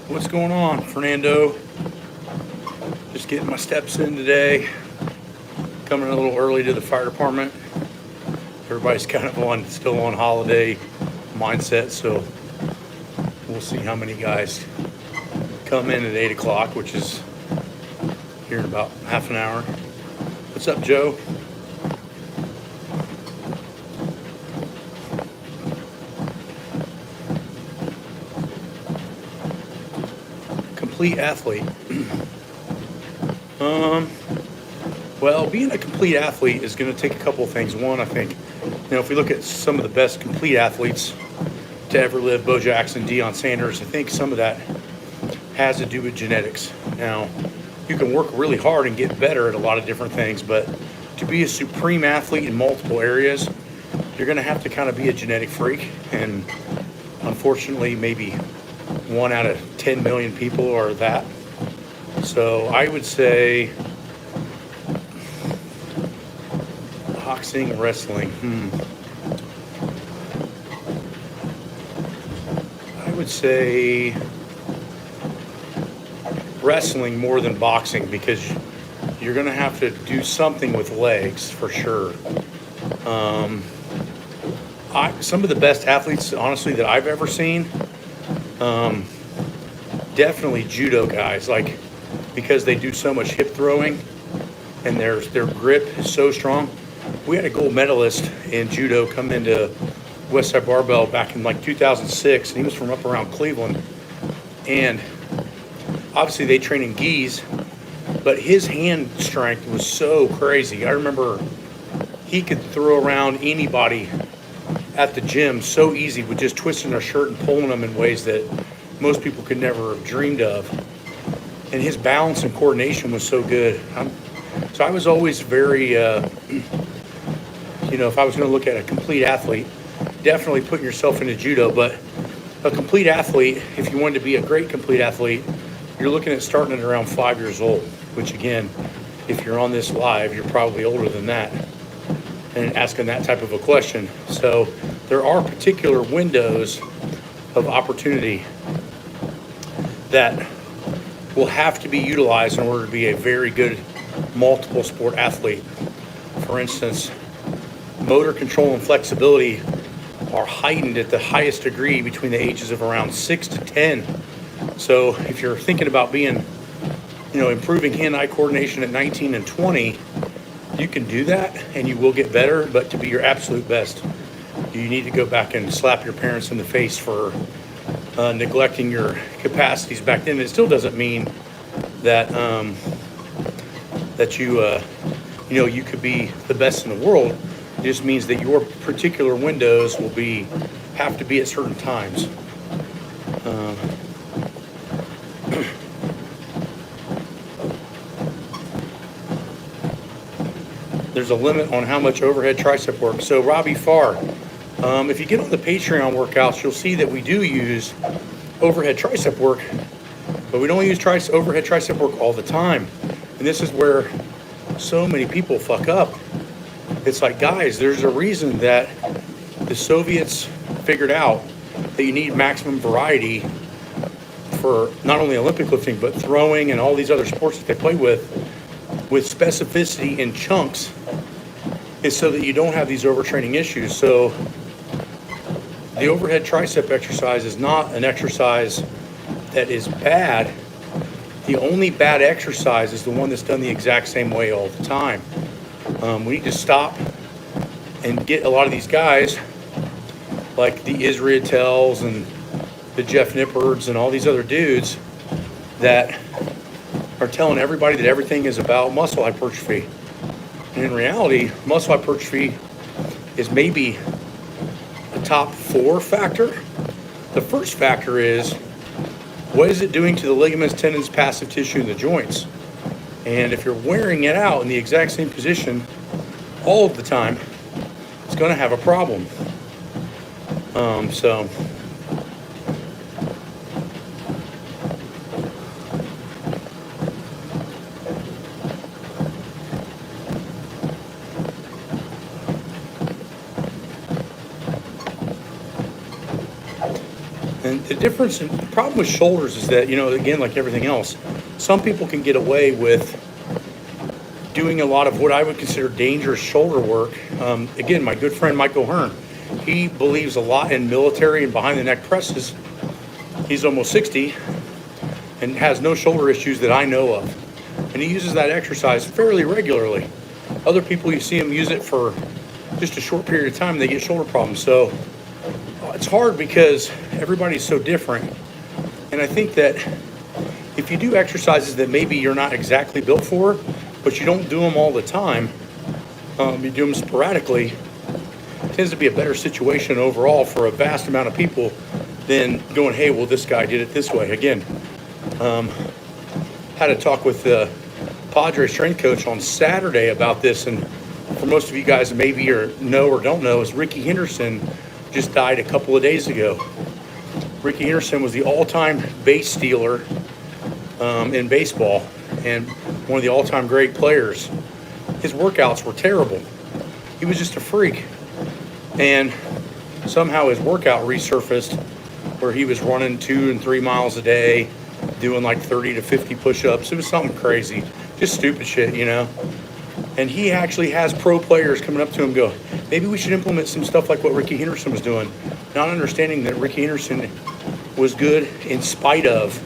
What's going on, Fernando? Just getting my steps in today. Coming a little early to the fire department. Everybody's kind of still on holiday mindset, so we'll see how many guys come in at 8 o'clock, which is here in about half an hour. What's up, Joe? Complete athlete. Well, being a complete athlete is going to take a couple of things. One, I think, if we look at some of the best complete athletes to ever live, Bo Jackson, Deion Sanders, I think some of that has to do with genetics. Now, you can work really hard and get better at a lot of different things, but to be a supreme athlete in multiple areas, you're going to have to kind of be a genetic freak. And unfortunately, maybe 1 out of 10 million people are that. So I would say boxing, wrestling. I would say wrestling more than boxing, because you're going to have to do something with legs for sure. Some of the best athletes, honestly, that I've ever seen, definitely judo guys, because they do so much hip throwing and their grip is so strong. We had a gold medalist in judo come into Westside Barbell back in 2006, and he was from up around Cleveland. And obviously they train in gis, but his hand strength was so crazy. I remember he could throw around anybody at the gym so easy with just twisting their shirt and pulling them in ways that most people could never have dreamed of. And his balance and coordination was so good. So I was always very, if I was going to look at a complete athlete, definitely putting yourself into judo. But a complete athlete, if you wanted to be a great complete athlete, you're looking at starting at around 5 years old, which again, if you're on this live, you're probably older than that and asking that type of a question. So there are particular windows of opportunity that will have to be utilized in order to be a very good multiple sport athlete. For instance, motor control and flexibility are heightened at the highest degree between the ages of around 6 to 10. So if you're thinking about being, improving hand-eye coordination at 19 and 20, you can do that and you will get better, but to be your absolute best, you need to go back and slap your parents in the face for neglecting your capacities back then. It still doesn't mean that that you could be the best in the world. It just means that your particular windows will have to be at certain times. There's a limit on how much overhead tricep work. So Robbie Farr, if you get on the Patreon workouts, you'll see that we do use overhead tricep work, but we don't use overhead tricep work all the time. And this is where so many people fuck up. It's like, guys, there's a reason that the Soviets figured out that you need maximum variety for not only Olympic lifting, but throwing and all these other sports that they play with specificity in chunks, is so that you don't have these overtraining issues. So the overhead tricep exercise is not an exercise that is bad. The only bad exercise is the one that's done the exact same way all the time. We need to stop and get a lot of these guys, like the Israel Tells and the Jeff Nippards and all these other dudes, that are telling everybody that everything is about muscle hypertrophy. And in reality, muscle hypertrophy is maybe a top 4 factor. The first factor is, what is it doing to the ligaments, tendons, passive tissue, and the joints? And if you're wearing it out in the exact same position all of the time, it's going to have a problem. And the difference, and the problem with shoulders is that, again, like everything else, some people can get away with doing a lot of what I would consider dangerous shoulder work. Again, my good friend Mike O'Hearn, he believes a lot in military and behind the neck presses. He's almost 60 and has no shoulder issues that I know of. And he uses that exercise fairly regularly. Other people, you see them use it for just a short period of time, they get shoulder problems. So it's hard because everybody's so different. And I think that if you do exercises that maybe you're not exactly built for, but you don't do them all the time, you do them sporadically, it tends to be a better situation overall for a vast amount of people than going, hey, well, this guy did it this way. Again, had a talk with the Padres strength coach on Saturday about this, and for most of you guys maybe know or don't know, is Ricky Henderson just died a couple of days ago. Ricky Henderson was the all-time base stealer in baseball and one of the all-time great players. His workouts were terrible. He was just a freak. And somehow his workout resurfaced where he was running 2 and 3 miles a day, doing like 30 to 50 push-ups. It was something crazy, just stupid shit, And he actually has pro players coming up to him and go, maybe we should implement some stuff like what Ricky Henderson was doing. Not understanding that Ricky Henderson was good in spite of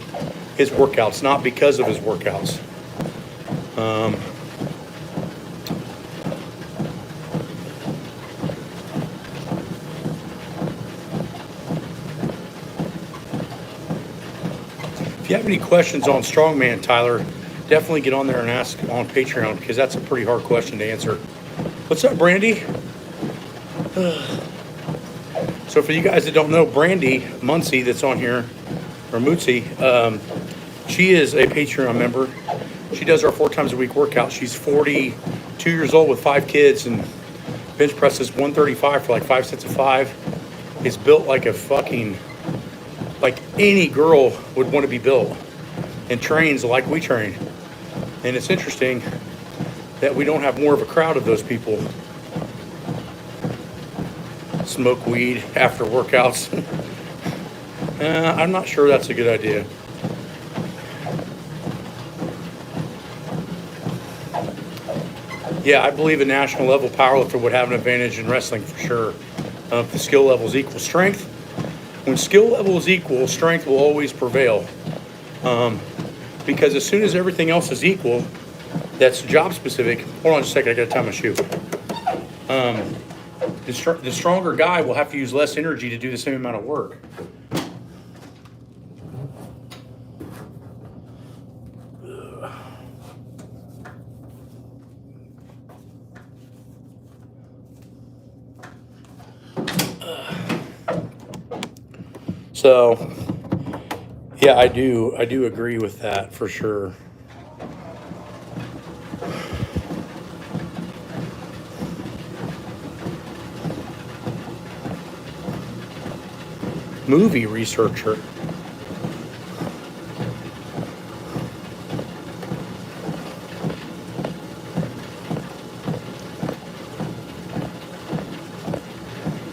his workouts, not because of his workouts. If you have any questions on strongman, Tyler, definitely get on there and ask on Patreon, because that's a pretty hard question to answer. What's up, Brandy? So for you guys that don't know, Brandy Muncie that's on here, or Mootsie, she is a Patreon member. She does our 4 times a week workout. She's 42 years old with 5 kids and bench presses 135 for like 5 sets of 5. Is built like a fucking, like any girl would want to be built, and trains like we train. And it's interesting that we don't have more of a crowd of those people. Smoke weed after workouts. I'm not sure that's a good idea. Yeah, I believe a national level powerlifter would have an advantage in wrestling for sure. If the skill level is equal strength. When skill level is equal, strength will always prevail. Because as soon as everything else is equal, that's job specific. Hold on just a second, I gotta tie my shoe. The stronger guy will have to use less energy to do the same amount of work. So, yeah, I do agree with that for sure. Movie researcher.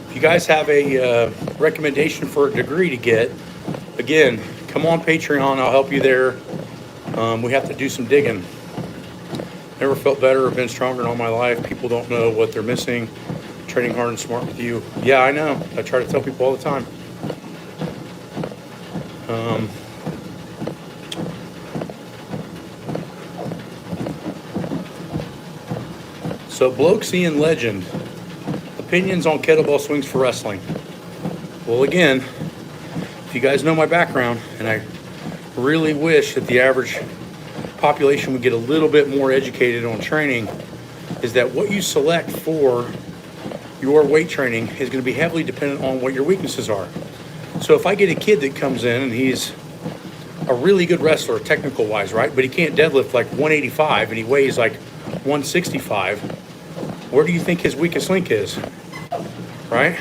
If you guys have a recommendation for a degree to get, again, come on Patreon. I'll help you there. We have to do some digging. Never felt better or been stronger in all my life. People don't know what they're missing. Training hard and smart with you. Yeah, I know. I try to tell people all the time. So, Bloke Ian Legend, opinions on kettlebell swings for wrestling. Well, again, if you guys know my background, and I really wish that the average population would get a little bit more educated on training, is that what you select for your weight training is going to be heavily dependent on what your weaknesses are. So if I get a kid that comes in and he's a really good wrestler, technical wise, right? But he can't deadlift like 185 and he weighs like 165. Where do you think his weakest link is? Right?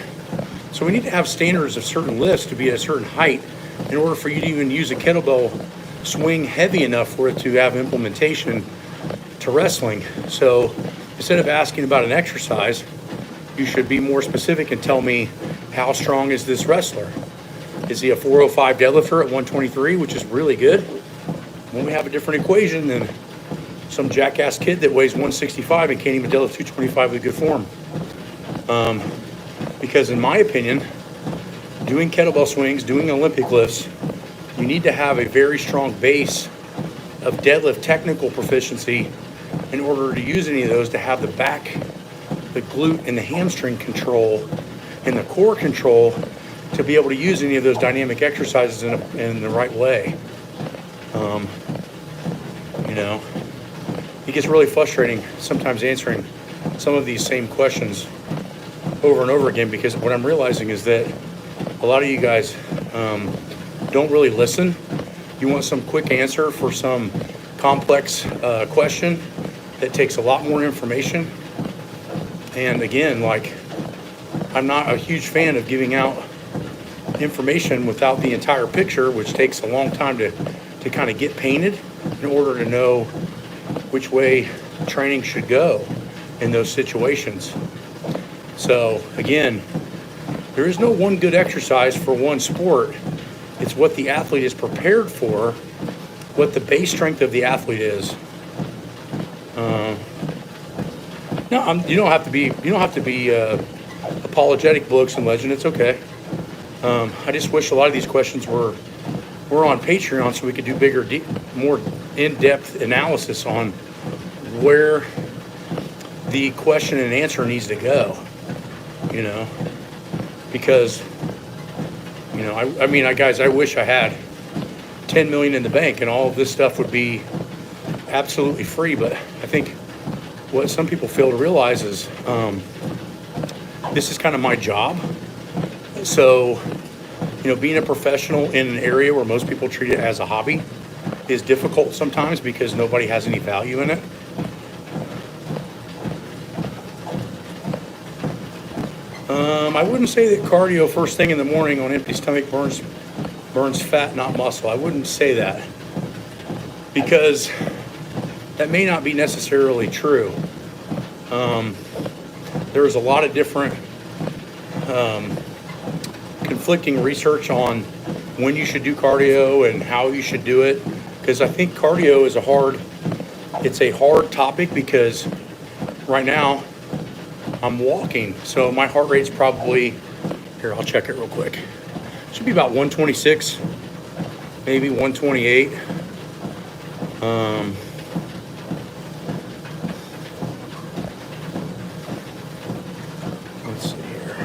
So we need to have standards of certain lifts to be at a certain height in order for you to even use a kettlebell swing heavy enough for it to have implementation to wrestling. So instead of asking about an exercise, you should be more specific and tell me, how strong is this wrestler? Is he a 405 deadlifter at 123, which is really good? When we have a different equation than some jackass kid that weighs 165 and can't even deadlift 225 with good form. Because in my opinion, doing kettlebell swings, doing Olympic lifts, you need to have a very strong base of deadlift technical proficiency in order to use any of those, to have the back, the glute, and the hamstring control, and the core control to be able to use any of those dynamic exercises in the right way. It gets really frustrating sometimes answering some of these same questions over and over again, because what I'm realizing is that a lot of you guys don't really listen. You want some quick answer for some complex question that takes a lot more information. And again, like, I'm not a huge fan of giving out information without the entire picture, which takes a long time to kind of get painted in order to know which way training should go in those situations. So again, there is no one good exercise for one sport. It's what the athlete is prepared for, what the base strength of the athlete is. You don't have to be apologetic, blokes and legend. It's okay. I just wish a lot of these questions were on Patreon so we could do bigger, more in-depth analysis on where the question and answer needs to go. Because guys, I wish I had 10 million in the bank and all of this stuff would be absolutely free. But I think what some people fail to realize is this is kind of my job. So, being a professional in an area where most people treat it as a hobby is difficult sometimes because nobody has any value in it. I wouldn't say that cardio first thing in the morning on empty stomach burns fat, not muscle. I wouldn't say that, because that may not be necessarily true. There's a lot of different conflicting research on when you should do cardio and how you should do it, because I think cardio is a hard topic, because right now I'm walking, so my heart rate's probably, here, I'll check it real quick. Should be about 126, maybe 128. Let's see here.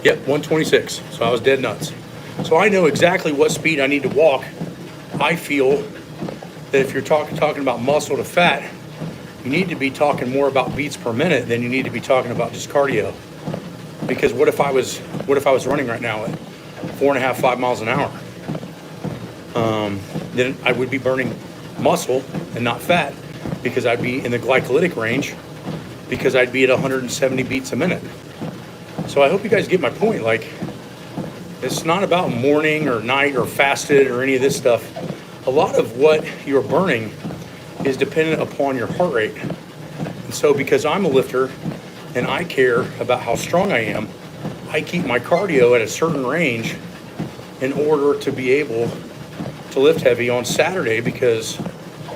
Yep, 126. So I was dead nuts. So I know exactly what speed I need to walk. I feel that if you're talking about muscle to fat, you need to be talking more about beats per minute than you need to be talking about just cardio. Because what if I was running right now at 4.5, 5 miles an hour? Then I would be burning muscle and not fat, because I'd be in the glycolytic range, because I'd be at 170 beats a minute. So I hope you guys get my point. Like, it's not about morning or night or fasted or any of this stuff. A lot of what you're burning is dependent upon your heart rate. And so because I'm a lifter and I care about how strong I am, I keep my cardio at a certain range in order to be able to lift heavy on Saturday, because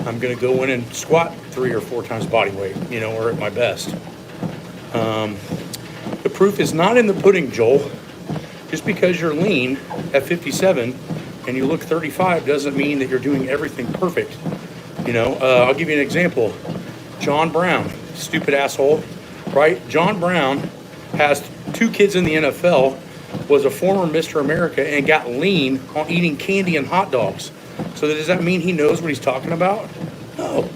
I'm going to go in and squat 3 or 4 times body weight, or at my best. The proof is not in the pudding, Joel. Just because you're lean at 57 and you look 35 doesn't mean that you're doing everything perfect. I'll give you an example. John Brown, stupid asshole, right? John Brown has 2 kids in the NFL, was a former Mr. America, and got lean on eating candy and hot dogs. So does that mean he knows what he's talking about? No.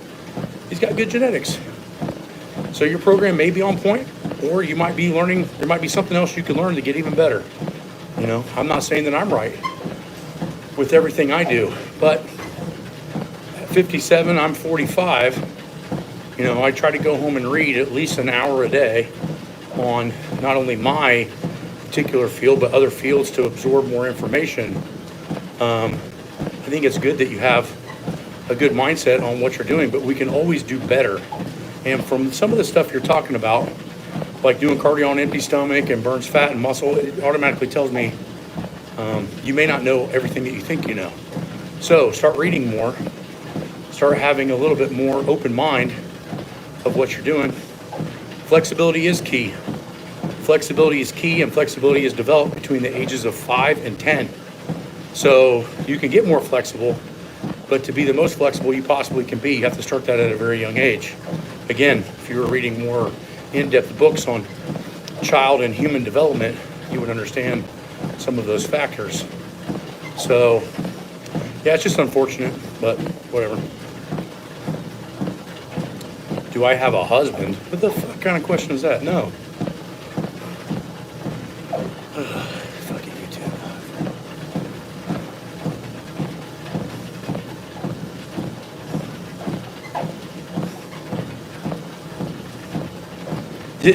He's got good genetics. So your program may be on point, or you might be learning, there might be something else you can learn to get even better. I'm not saying that I'm right with everything I do, but at 57, I'm 45. I try to go home and read at least an hour a day on not only my particular field, but other fields, to absorb more information. I think it's good that you have a good mindset on what you're doing, but we can always do better. And from some of the stuff you're talking about, like doing cardio on empty stomach and burns fat and muscle, it automatically tells me You may not know everything that you think you know. So start reading more, start having a little bit more open mind of what you're doing. Flexibility is key. Flexibility is key, and flexibility is developed between the ages of 5 and 10. So you can get more flexible, but to be the most flexible you possibly can be, you have to start that at a very young age. Again, if you were reading more in-depth books on child and human development, you would understand some of those factors. So, yeah, it's just unfortunate, but whatever. Do I have a husband? What the fuck kind of question is that? No. Fucking YouTube.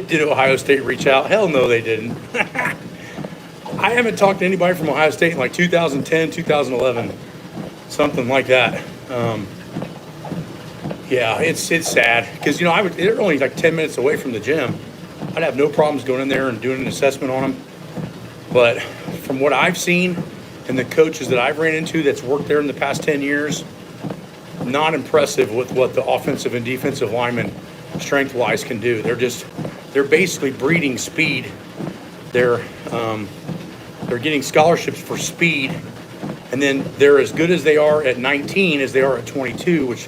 Did Ohio State reach out? Hell no, they didn't. I haven't talked to anybody from Ohio State in like 2010, 2011, something like that. Yeah, it's sad because they're only like 10 minutes away from the gym. I'd have no problems going in there and doing an assessment on them. But from what I've seen and the coaches that I've ran into that's worked there in the past 10 years, not impressive with what the offensive and defensive linemen strength-wise can do. They're basically breeding speed. They're getting scholarships for speed, and then they're as good as they are at 19 as they are at 22, which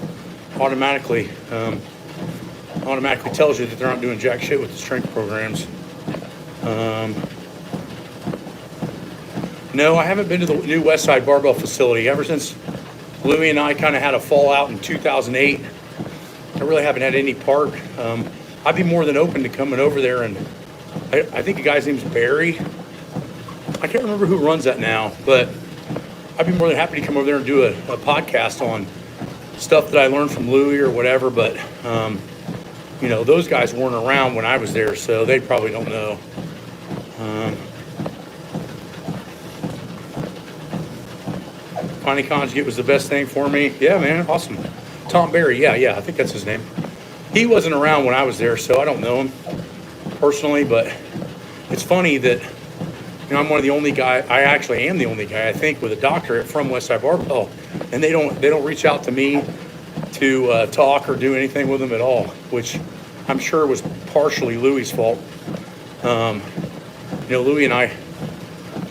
automatically tells you that they're not doing jack shit with the strength programs. No, I haven't been to the new Westside Barbell facility ever since Louie and I kind of had a fallout in 2008. I really haven't had any part. I'd be more than open to coming over there, and I think the guy's name's Barry. I can't remember who runs that now, but I'd be more than happy to come over there and do a podcast on stuff that I learned from Louie or whatever. But those guys weren't around when I was there, so they probably don't know. Finding Conjugate was the best thing for me. Yeah, man, awesome. Tom Barry, yeah, I think that's his name. He wasn't around when I was there, so I don't know him personally, but it's funny that I'm one of the only guy. I actually am the only guy, I think, with a doctorate from Westside Barbell, and they don't reach out to me to talk or do anything with them at all, which I'm sure was partially Louie's fault. Louie and I,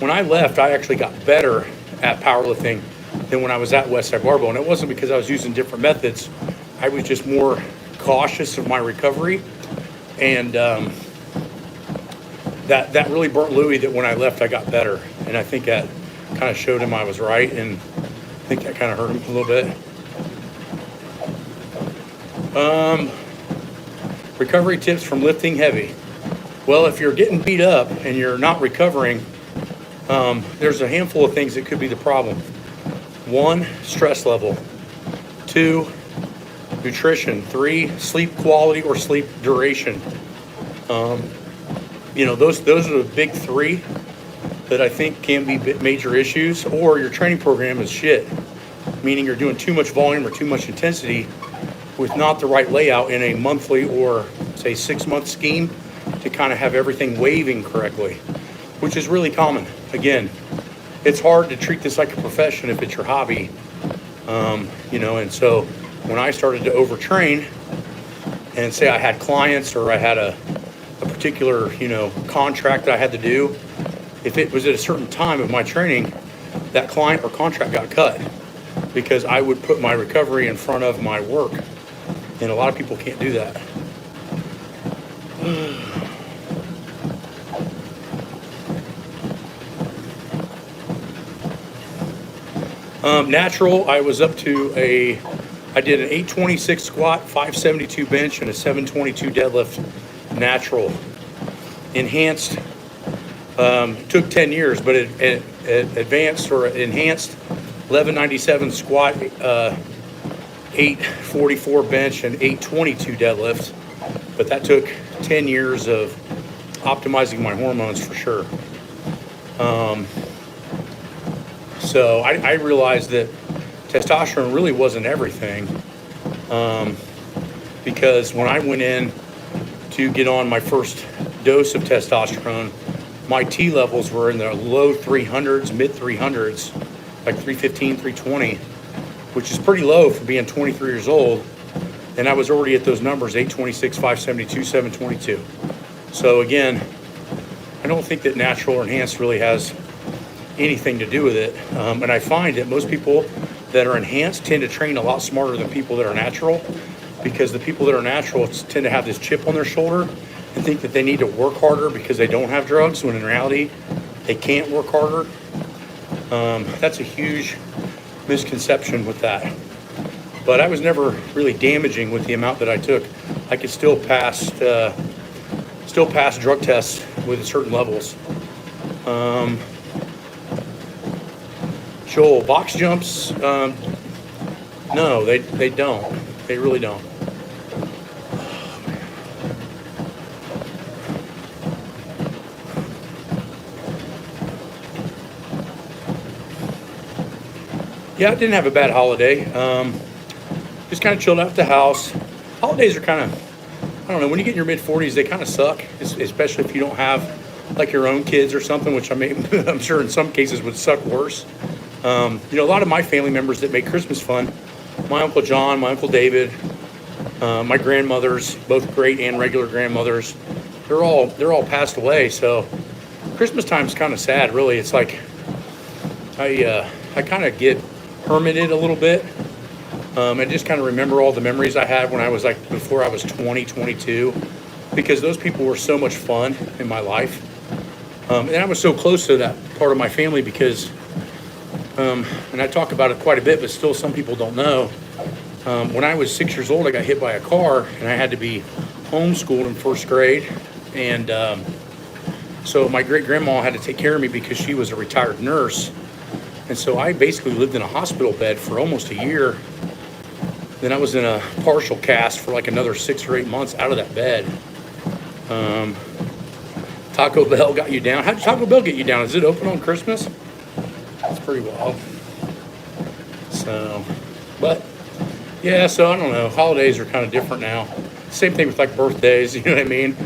when I left, I actually got better at powerlifting than when I was at Westside Barbell, and it wasn't because I was using different methods. I was just more cautious of my recovery, and that really burnt Louie that when I left I got better, and I think that kind of showed him I was right, and I think that kind of hurt him a little bit. Recovery tips from lifting heavy. Well, if you're getting beat up and you're not recovering, there's a handful of things that could be the problem. 1, stress level. 2, nutrition. 3, sleep quality or sleep duration. Those are the big 3 that I think can be major issues. Or your training program is shit, meaning you're doing too much volume or too much intensity with not the right layout in a monthly or say 6-month scheme to kind of have everything waving correctly, which is really common. Again, it's hard to treat this like a profession if it's your hobby, and so when I started to overtrain and say I had clients or I had a particular, contract that I had to do, if it was at a certain time of my training, that client or contract got cut because I would put my recovery in front of my work. And a lot of people can't do that. Natural, I was up to I did an 826 squat, 572 bench, and a 722 deadlift natural. Enhanced, took 10 years, but it advanced or enhanced 1197 squat, 844 bench, and 822 deadlift. But that took 10 years of optimizing my hormones for sure. So I realized that testosterone really wasn't everything, because when I went in to get on my first dose of testosterone, my T levels were in the low 300s, mid 300s, like 315, 320, which is pretty low for being 23 years old. And I was already at those numbers, 826, 572, 722. So again, I don't think that natural or enhanced really has anything to do with it. And I find that most people that are enhanced tend to train a lot smarter than people that are natural, because the people that are natural tend to have this chip on their shoulder and think that they need to work harder because they don't have drugs, when in reality, they can't work harder. That's a huge misconception with that. But I was never really damaging with the amount that I took. I could still pass drug tests with certain levels. Joel, box jumps, no, they don't. They really don't. Yeah, I didn't have a bad holiday. Just kind of chilled out at the house. Holidays are kind of, I don't know, when you get in your mid-40s, they kind of suck, especially if you don't have like your own kids or something, which I'm sure in some cases would suck worse. A lot of my family members that make Christmas fun, my Uncle John, my Uncle David, my grandmothers, both great and regular grandmothers, they're all passed away. So Christmas time's kind of sad, really. It's like I kind of get hermited a little bit. I just kind of remember all the memories I had when I was like before I was 20, 22, because those people were so much fun in my life. And I was so close to that part of my family because, and I talk about it quite a bit, but still some people don't know. When I was 6 years old, I got hit by a car and I had to be homeschooled in first grade. And so my great grandma had to take care of me because she was a retired nurse. And so I basically lived in a hospital bed for almost a year. Then I was in a partial cast for like another 6 or 8 months out of that bed. Taco Bell got you down. How did Taco Bell get you down? Is it open on Christmas? That's pretty wild. So, but yeah, so I don't know. Holidays are kind of different now. Same thing with like birthdays, you know what I mean?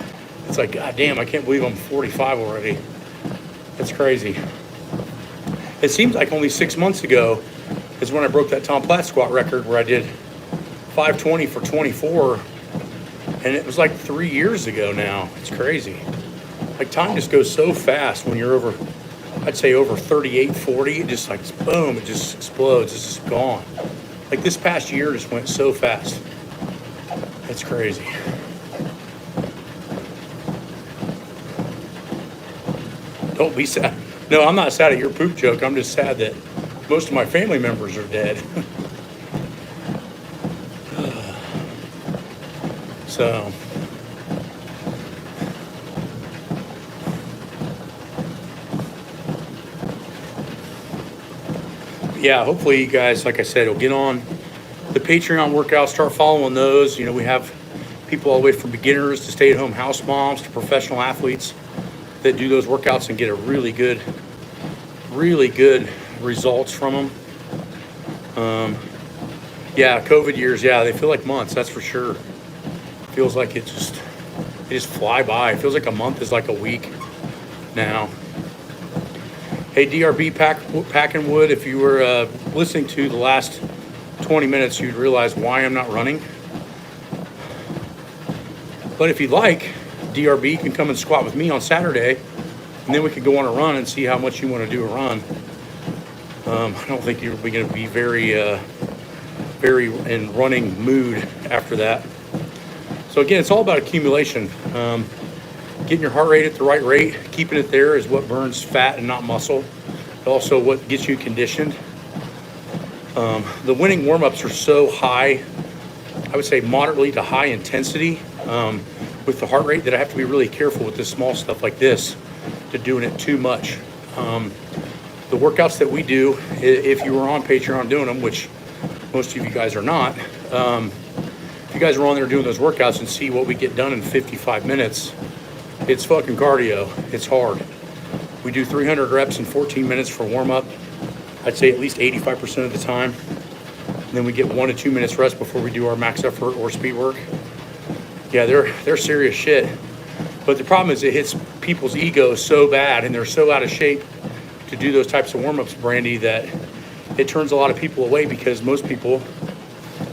It's like, God damn, I can't believe I'm 45 already. That's crazy. It seems like only 6 months ago is when I broke that Tom Platt squat record where I did 520 for 24. And it was like 3 years ago now. It's crazy. Like time just goes so fast when you're over, I'd say over 38, 40. It just like, boom, it just explodes. It's just gone. Like this past year just went so fast. It's crazy. Don't be sad. No, I'm not sad at your poop joke. I'm just sad that most of my family members are dead. So, yeah, hopefully you guys, like I said, will get on the Patreon workouts, start following those. You know, we have people all the way from beginners to stay-at-home house moms to professional athletes that do those workouts and get a really good results from them. Yeah, COVID years, yeah, they feel like months, that's for sure. Feels like they just fly by. It feels like a month is like a week now. Hey, DRB Packing Wood, if you were listening to the last 20 minutes, you'd realize why I'm not running. But if you'd like, DRB can come and squat with me on Saturday, and then we could go on a run and see how much you want to do a run. I don't think you're going to be very in running mood after that. So again, it's all about accumulation. Getting your heart rate at the right rate, keeping it there is what burns fat and not muscle. Also what gets you conditioned. The Wenning warm-ups are so high, I would say moderately to high intensity with the heart rate, that I have to be really careful with this small stuff like this to doing it too much. The workouts that we do, if you were on Patreon doing them, which most of you guys are not, if you guys are on there doing those workouts and see what we get done in 55 minutes, it's fucking cardio. It's hard. We do 300 reps in 14 minutes for warm-up. I'd say at least 85% of the time. And then we get 1 to 2 minutes rest before we do our max effort or speed work. Yeah, they're serious shit. But the problem is it hits people's egos so bad and they're so out of shape to do those types of warm-ups, Brandy, that it turns a lot of people away, because most people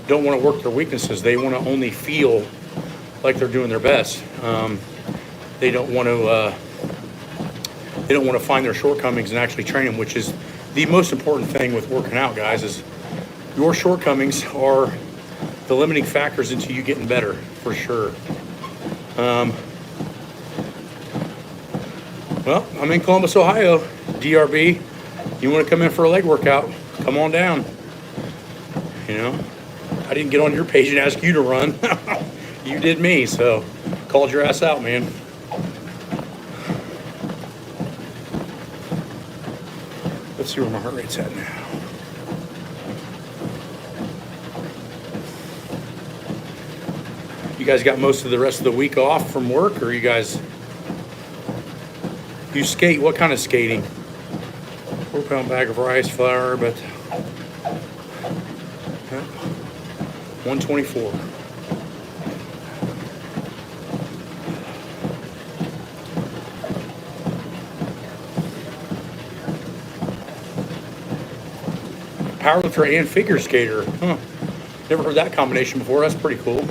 don't want to work their weaknesses. They want to only feel like they're doing their best. They don't want to find their shortcomings and actually train them, which is the most important thing with working out, guys. Is your shortcomings are the limiting factors into you getting better, for sure. Well, I'm in Columbus, Ohio, DRB. You want to come in for a leg workout, come on down. You know, I didn't get on your page and ask you to run. You did me, so called your ass out, man. Let's see where my heart rate's at now. You guys got most of the rest of the week off from work, or you skate? What kind of skating? 4-pound bag of rice flour, but 124. Powerlifter and figure skater. Huh. Never heard that combination before. That's pretty cool.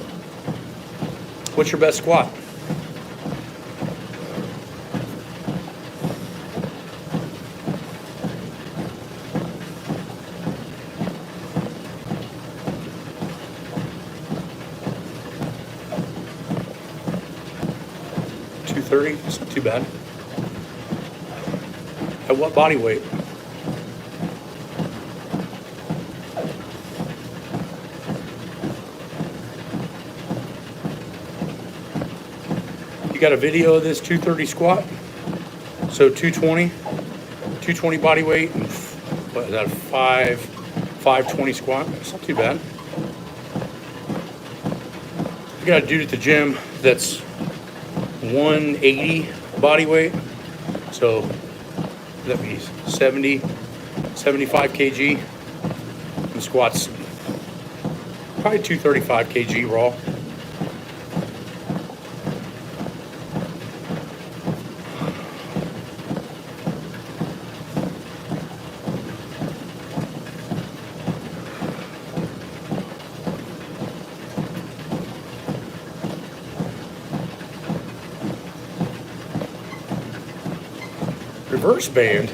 What's your best squat? It's not too bad. At what body weight? You got a video of this 230 squat? So 220 body weight, and what is that, 520 squat? It's not too bad. I got a dude at the gym that's 180 body weight, so that means 75 kg, and squats probably 235 kg raw. Reverse band.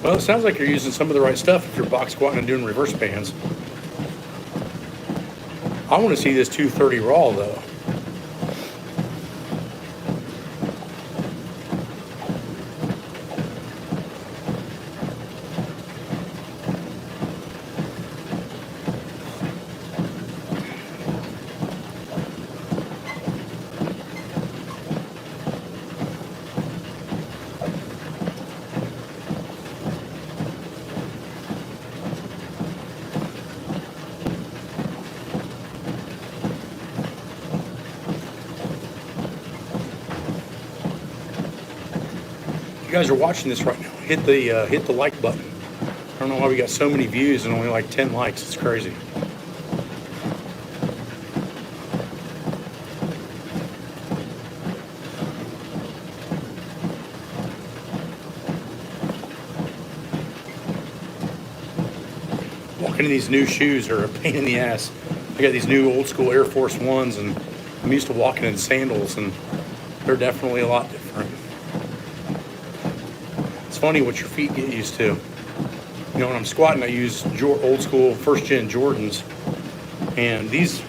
Well, it sounds like you're using some of the right stuff if you're box squatting and doing reverse bands. I want to see this 230 raw, though. You guys are watching this right now, hit the like button. I don't know why we got so many views and only like 10 likes. It's crazy. Walking in these new shoes are a pain in the ass. I got these new old school Air Force Ones, and I'm used to walking in sandals, and they're definitely a lot different. It's funny what your feet get used to. You know, when I'm squatting, I use old school first gen Jordans, and these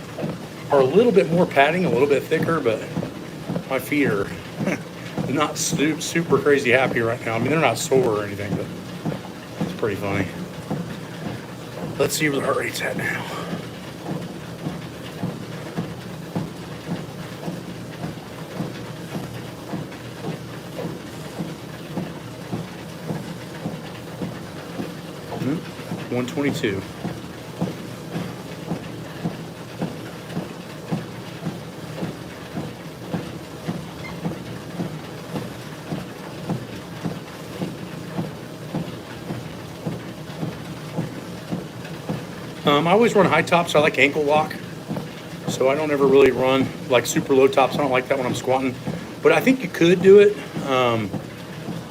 are a little bit more padding, a little bit thicker, but my feet are not super crazy happy right now. I mean, they're not sore or anything, but it's pretty funny. Let's see where the heart rate's at now. Mm-hmm. 122. I always run high tops. I like ankle lock. So I don't ever really run like super low tops. I don't like that when I'm squatting. But I think you could do it.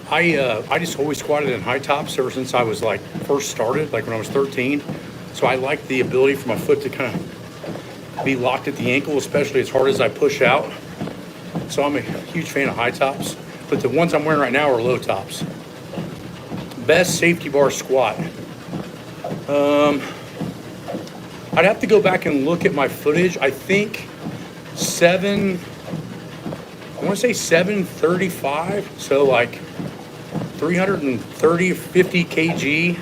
I just always squatted in high tops ever since I was like first started, like when I was 13. So I like the ability for my foot to kind of be locked at the ankle, especially as hard as I push out. So I'm a huge fan of high tops. But the ones I'm wearing right now are low tops. Best safety bar squat. I'd have to go back and look at my footage. I think I want to say 735. So like 330, 50 kg.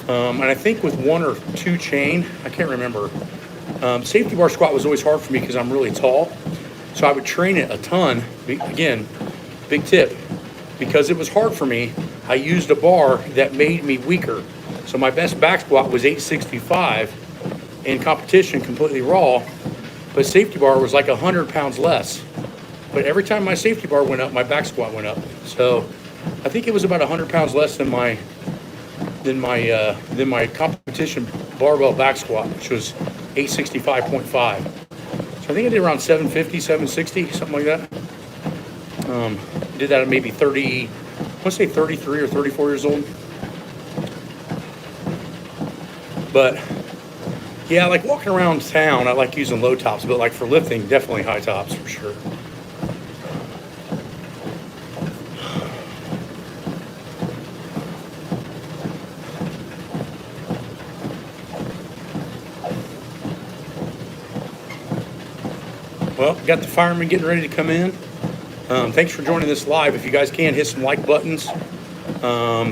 And I think with 1 or 2 chain, I can't remember. Safety bar squat was always hard for me because I'm really tall. So I would train it a ton. Again, big tip. Because it was hard for me, I used a bar that made me weaker. So my best back squat was 865 in competition, completely raw. But safety bar was like 100 pounds less. But every time my safety bar went up, my back squat went up. So I think it was about 100 pounds less than my competition barbell back squat, which was 865.5. So I think I did around 750, 760, something like that. Did that at maybe 30, I want to say 33 or 34 years old. But yeah, like walking around town, I like using low tops, but like for lifting, definitely high tops for sure. Well, got the firemen getting ready to come in. Thanks for joining this live. If you guys can, hit some like buttons.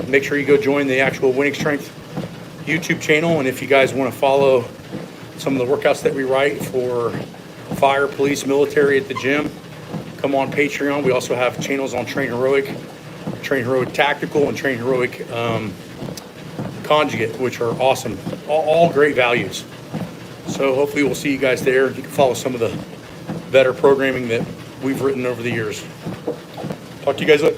Make sure you go join the actual Winning Strength YouTube channel. And if you guys want to follow some of the workouts that we write for fire, police, military at the gym, come on Patreon. We also have channels on Train Heroic Tactical, and Train Heroic Conjugate, which are awesome. All great values. So hopefully we'll see you guys there. You can follow some of the better programming that we've written over the years. Talk to you guys later.